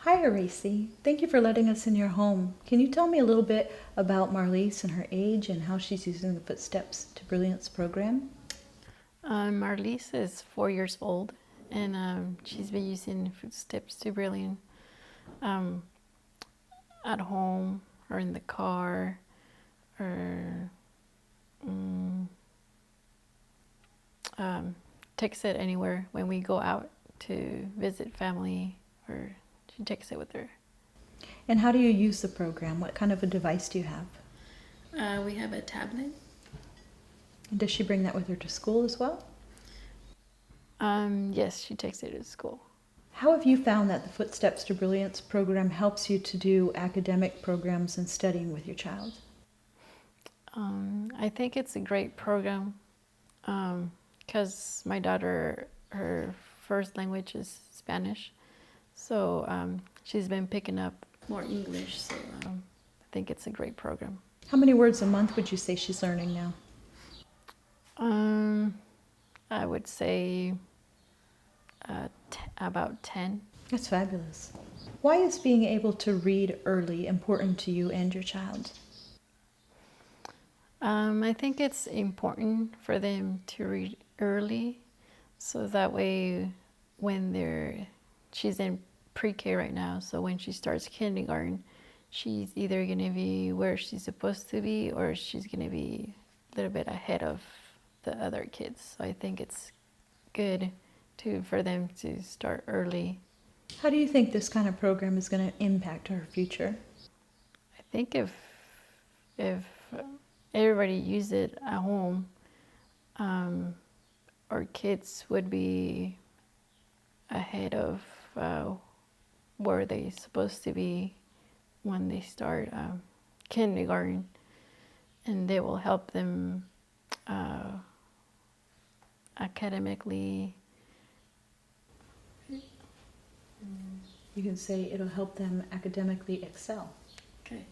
Hi, Aracy. Thank you for letting us in your home. Can you tell me a little bit about Marlise and her age and how she's using the Footsteps to Brilliance program? Marlise is 4 years old, and she's been using Footsteps to Brilliant um, at home or in the car or um, takes it anywhere when we go out to visit family, or she takes it with her. And how do you use the program? What kind of a device do you have? We have a tablet. And does she bring that with her to school as well? Yes, she takes it to school. How have you found that the Footsteps to Brilliance program helps you to do academic programs and studying with your child? I think it's a great program because my daughter, her first language is Spanish, so she's been picking up more English, so I think it's a great program. How many words a month would you say she's learning now? I would say about 10. That's fabulous. Why is being able to read early important to you and your child? I think it's important for them to read early, so that way when she's in pre-K right now, so when she starts kindergarten, she's either going to be where she's supposed to be or she's going to be a little bit ahead of the other kids. So I think it's good for them to start early. How do you think this kind of program is going to impact her future? I think if everybody used it at home, our kids would be ahead of where they're supposed to be when they start kindergarten, and they will help them academically. You can say it'll help them academically excel. Okay.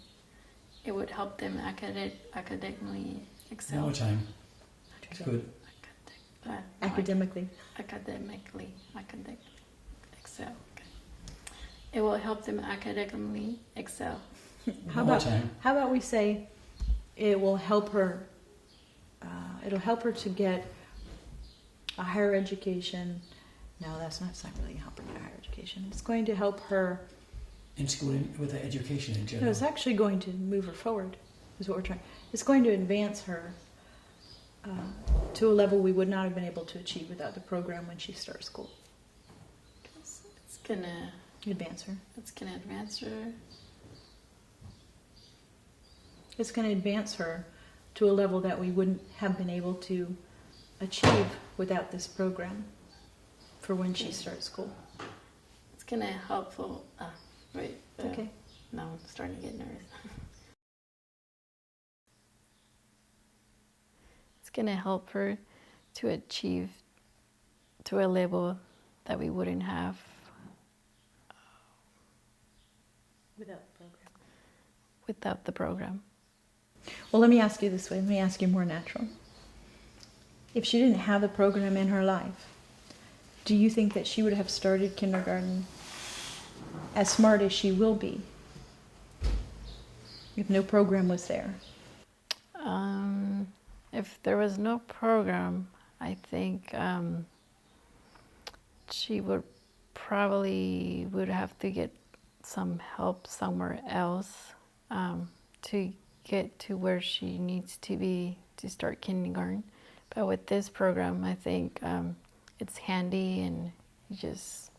It would help them academically excel. One more time. It's good. Academically. Academically excel. Okay. It will help them academically excel. How One more about time. how about we say it will help her? It'll help her to get a higher education. No, that's not. It's not really helping her get a higher education. It's going to help her. In school, with the education in No, general. it's actually going to move her forward. Is what we're trying. It's going to advance her to a level we would not have been able to achieve without the program when she starts school. It's gonna Advance her. It's gonna advance her. It's going to advance her to a level that we wouldn't have been able to achieve without this program for when she starts school. It's gonna help. Wait. Okay. Now I'm starting to get nervous. It's gonna help her to achieve to a level that we wouldn't have Without the program. without the program. Well, let me ask you this way. Let me ask you more natural. If she didn't have the program in her life, do you think that she would have started kindergarten as smart as she will be if no program was there? If there was no program, I think she would have to get some help somewhere else to get to where she needs to be to start kindergarten. But with this program, I think it's handy, and you just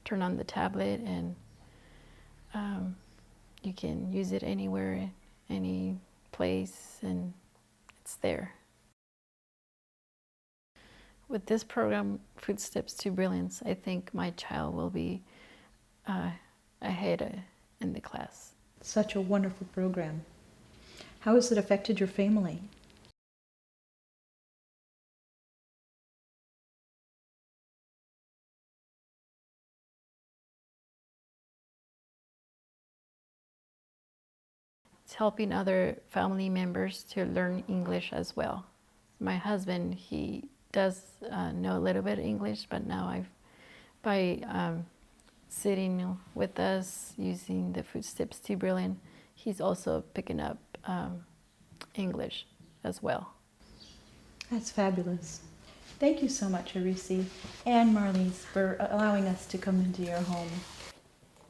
turn on the tablet and you can use it anywhere, any place, and it's there. With this program, Footsteps to Brilliance, I think my child will be ahead in the class. Such a wonderful program. How has it affected your family? It's helping other family members to learn English as well. My husband, he does know a little bit of English, but now by sitting with us using the Footsteps to Brilliant, he's also picking up English as well. That's fabulous. Thank you so much, Arisi and Marlies, for allowing us to come into your home.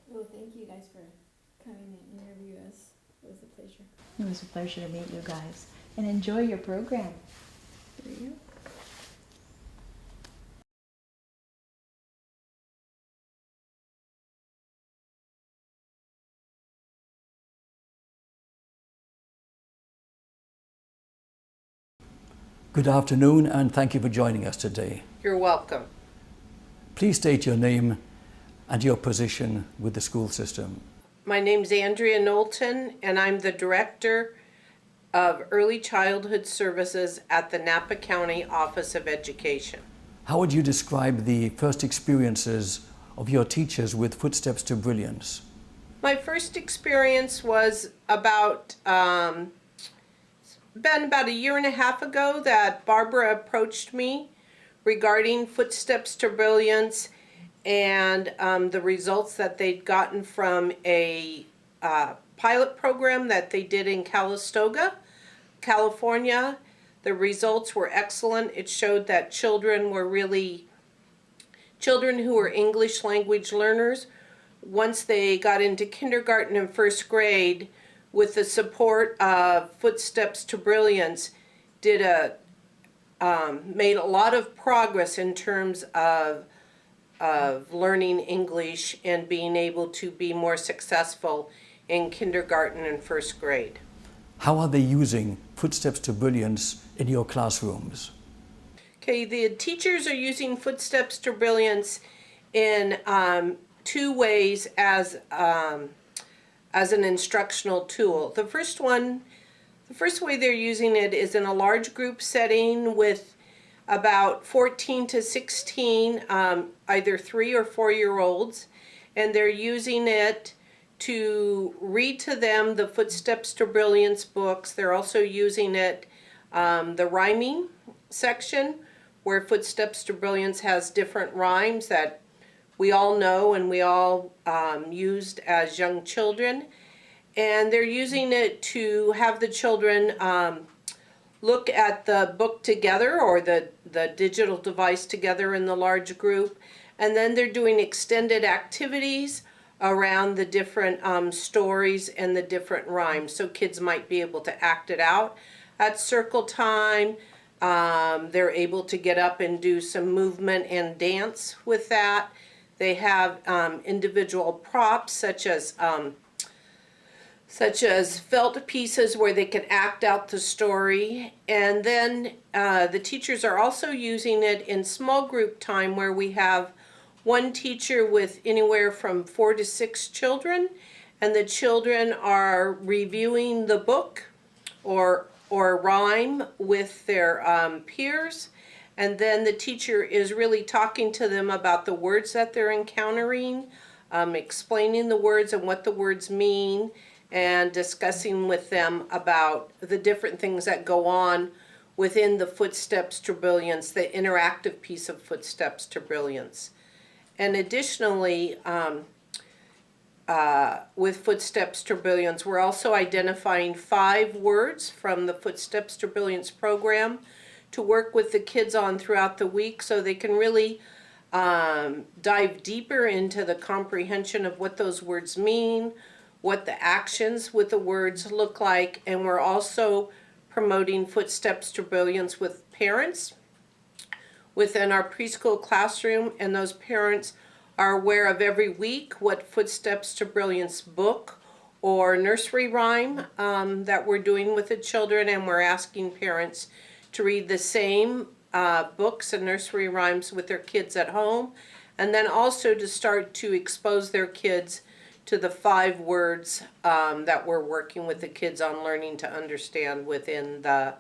Well, thank you guys for coming and interview us. It was a pleasure. It was a pleasure to meet you guys, and enjoy your program. There you go. Good afternoon, and thank you for joining us today. You're welcome. Please state your name and your position with the school system. My name's Andrea Knowlton, and I'm the Director of Early Childhood Services at the Napa County Office of Education. How would you describe the first experiences of your teachers with Footsteps to Brilliance? My first experience was been about a year and a half ago that Barbara approached me regarding Footsteps to Brilliance and the results that they'd gotten from a pilot program that they did in Calistoga, California. The results were excellent. It showed that children who were English language learners, once they got into kindergarten and first grade, with the support of Footsteps to Brilliance, made a lot of progress in terms of learning English and being able to be more successful in kindergarten and first grade. How are they using Footsteps to Brilliance in your classrooms? Okay, the teachers are using Footsteps to Brilliance in two ways as an instructional tool. The first way they're using it is in a large group setting with about 14 to 16, either 3 or 4-year-olds, and they're using it to read to them the Footsteps to Brilliance books. They're also using it, the rhyming section, where Footsteps to Brilliance has different rhymes that we all know and we all used as young children. And they're using it to have the children look at the book together, or the digital device together in the large group. And then they're doing extended activities around the different stories and the different rhymes. So kids might be able to act it out at circle time. They're able to get up and do some movement and dance with that. They have individual props such as felt pieces where they can act out the story. And then the teachers are also using it in small group time, where we have one teacher with anywhere from 4 to 6 children, and the children are reviewing the book or rhyme with their peers. And then the teacher is really talking to them about the words that they're encountering, explaining the words and what the words mean, and discussing with them about the different things that go on within the Footsteps to Brilliance, the interactive piece of Footsteps to Brilliance. And additionally, with Footsteps to Brilliance, we're also identifying 5 words from the Footsteps to Brilliance program to work with the kids on throughout the week, so they can really dive deeper into the comprehension of what those words mean, what the actions with the words look like. And we're also promoting Footsteps to Brilliance with parents within our preschool classroom, and those parents are aware of every week what Footsteps to Brilliance book or nursery rhyme that we're doing with the children, and we're asking parents to read the same books and nursery rhymes with their kids at home, and then also to start to expose their kids to the 5 words that we're working with the kids on learning to understand within the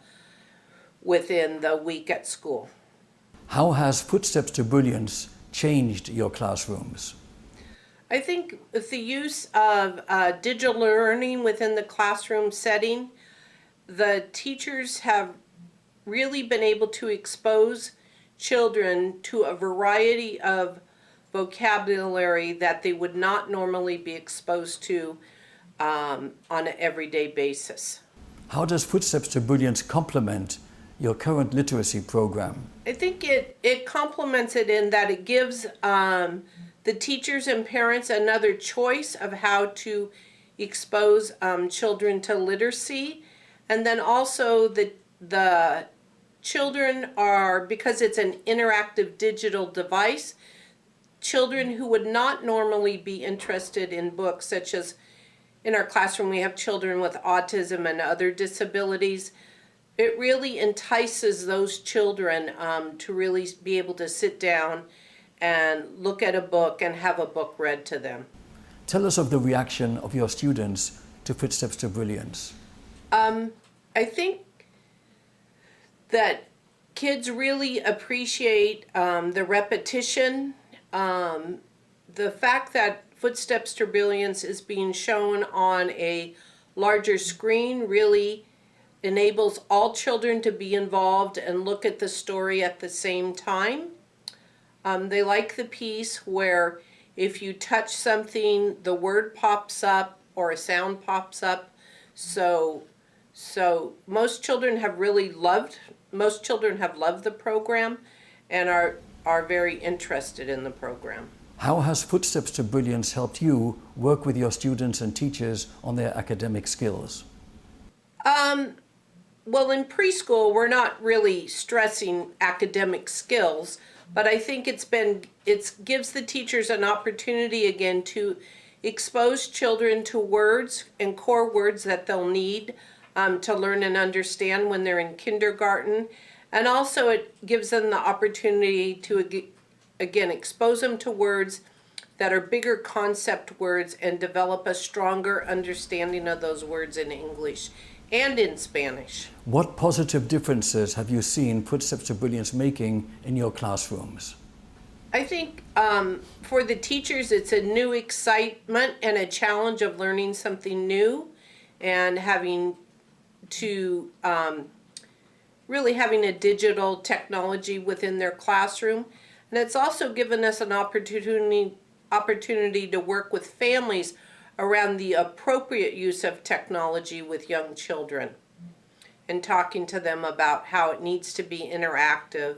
week at school. How has Footsteps to Brilliance changed your classrooms? I think with the use of digital learning within the classroom setting, the teachers have really been able to expose children to a variety of vocabulary that they would not normally be exposed to on an everyday basis. How does Footsteps to Brilliance complement your current literacy program? I think it complements it in that it gives the teachers and parents another choice of how to expose children to literacy. And then also the children are, because it's an interactive digital device, children who would not normally be interested in books, such as in our classroom we have children with autism and other disabilities. It really entices those children to really be able to sit down and look at a book and have a book read to them. Tell us of the reaction of your students to Footsteps to Brilliance. I think that kids really appreciate the repetition, the fact that Footsteps to Brilliance is being shown on a larger screen really enables all children to be involved and look at the story at the same time. They like the piece where if you touch something, the word pops up or a sound pops up. So most children have loved the program and are very interested in the program. How has Footsteps to Brilliance helped you work with your students and teachers on their academic skills? Well, in preschool, we're not really stressing academic skills, but I think it gives the teachers an opportunity again to expose children to words and core words that they'll need to learn and understand when they're in kindergarten. And also it gives them the opportunity to, again, expose them to words that are bigger concept words and develop a stronger understanding of those words in English and in Spanish. What positive differences have you seen Footsteps to Brilliance making in your classrooms? I think for the teachers, it's a new excitement and a challenge of learning something new and having to really having a digital technology within their classroom. And it's also given us an opportunity to work with families around the appropriate use of technology with young children and talking to them about how it needs to be interactive,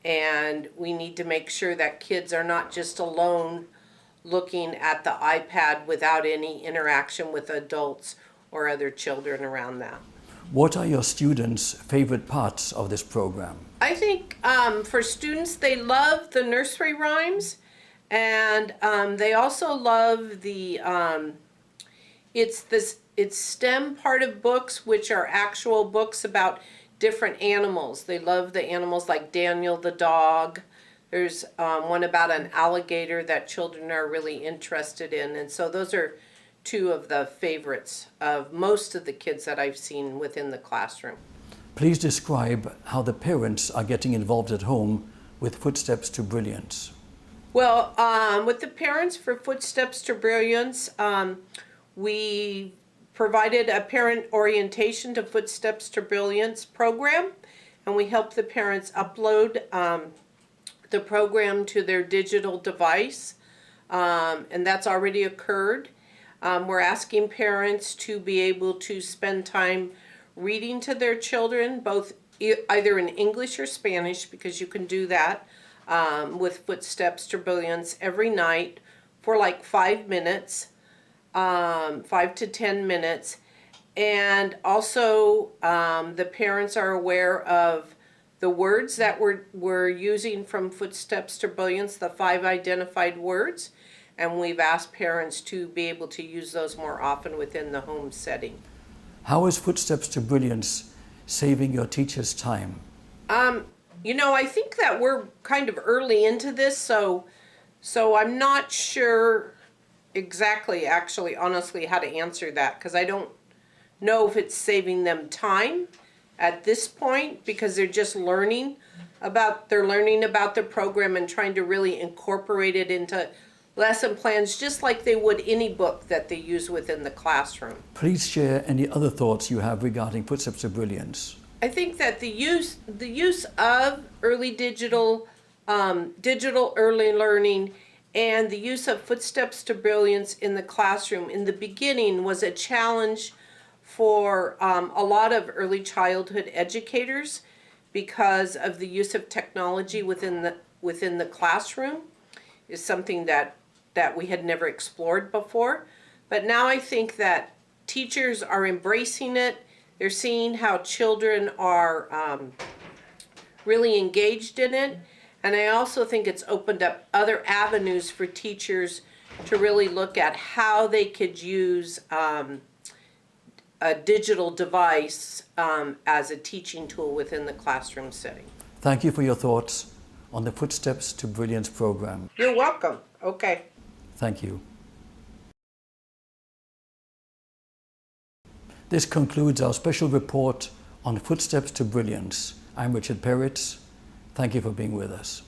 and we need to make sure that kids are not just alone looking at the iPad without any interaction with adults or other children around that. What are your students' favorite parts of this program? I think for students, they love the nursery rhymes, and they also love the it's STEM part of books, which are actual books about different animals. They love the animals like Daniel the dog. There's one about an alligator that children are really interested in, and so those are two of the favorites of most of the kids that I've seen within the classroom. Please describe how the parents are getting involved at home with Footsteps to Brilliance. Well, with the parents for Footsteps to Brilliance, we provided a parent orientation to Footsteps to Brilliance program, and we helped the parents upload the program to their digital device, and that's already occurred. We're asking parents to be able to spend time reading to their children, both either in English or Spanish, because you can do that with Footsteps to Brilliance every night for like 5 minutes, 5 to 10 minutes. And also the parents are aware of the words that we're using from Footsteps to Brilliance, the 5 identified words. And we've asked parents to be able to use those more often within the home setting. How is Footsteps to Brilliance saving your teachers time? You know, I think that we're kind of early into this, so I'm not sure exactly, actually, honestly, how to answer that, because I don't know if it's saving them time at this point, because they're just learning about the program and trying to really incorporate it into lesson plans, just like they would any book that they use within the classroom. Please share any other thoughts you have regarding Footsteps to Brilliance. I think that the use of early digital early learning and the use of Footsteps to Brilliance in the classroom in the beginning was a challenge for a lot of early childhood educators because of the use of technology within the classroom is something that we had never explored before. But now I think that teachers are embracing it. They're seeing how children are really engaged in it. And I also think it's opened up other avenues for teachers to really look at how they could use a digital device as a teaching tool within the classroom setting. Thank you for your thoughts on the Footsteps to Brilliance program. You're welcome. Okay. Thank you. This concludes our special report on Footsteps to Brilliance. I'm Richard Peretz. Thank you for being with us.